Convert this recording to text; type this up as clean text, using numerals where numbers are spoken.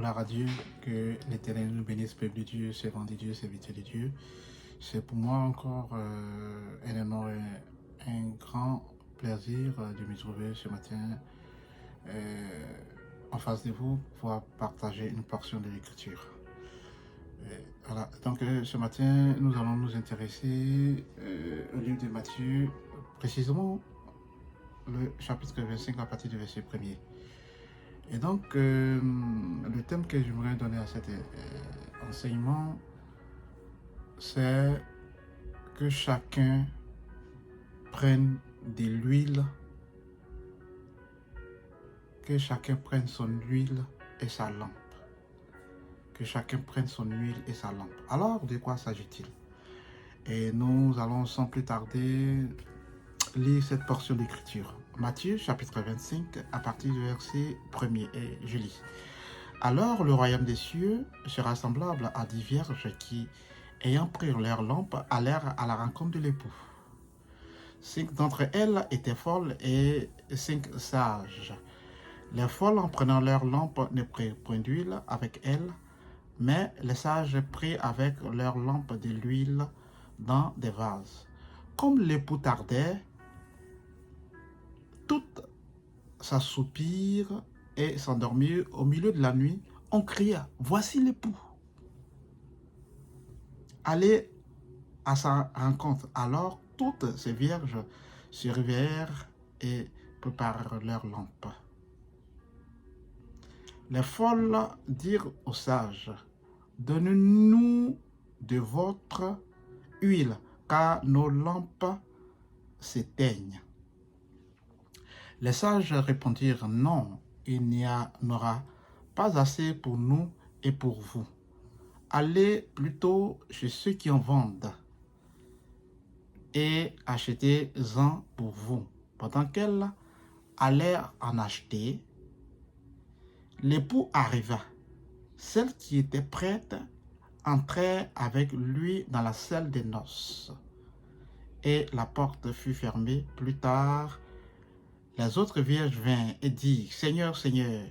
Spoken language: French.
Gloire à Dieu, que l'Éternel nous bénisse, peuple de Dieu, servant de Dieu, serviteur de Dieu. C'est pour moi encore un honneur et un grand plaisir de me trouver ce matin en face de vous pour partager une portion de l'Écriture. Voilà. Donc ce matin, nous allons nous intéresser au livre de Matthieu, précisément le chapitre 25 à partir du verset 1er. Et donc, le thème que j'aimerais donner à cet enseignement, c'est que chacun prenne de l'huile, que chacun prenne son huile et sa lampe. Que chacun prenne son huile et sa lampe. Alors, de quoi s'agit-il? Et nous allons sans plus tarder lire cette portion d'écriture. Matthieu chapitre 25 à partir du verset 1er, et je lis. Alors le royaume des cieux sera semblable à 10 vierges qui, ayant pris leur lampe, allèrent à la rencontre de l'époux. 5 d'entre elles étaient folles et 5 sages. Les folles, en prenant leur lampe, ne prirent point d'huile avec elles, mais les sages prirent avec leur lampe de l'huile dans des vases. Comme l'époux tardait, toutes s'assoupirent et s'endormirent. Au milieu de la nuit, on cria, « Voici l'époux! » Allez à sa rencontre. Alors toutes ces vierges se réveillèrent et préparèrent leurs lampes. Les folles dirent aux sages, « Donnez-nous de votre huile, car nos lampes s'éteignent. » Les sages répondirent, « Non, il n'y en aura pas assez pour nous et pour vous. Allez plutôt chez ceux qui en vendent et achetez-en pour vous. » Pendant qu'elles allèrent en acheter, l'époux arriva. Celles qui étaient prêtes entrèrent avec lui dans la salle des noces, et la porte fut fermée. Plus tard, les autres vierges vinrent et dirent, « Seigneur, Seigneur,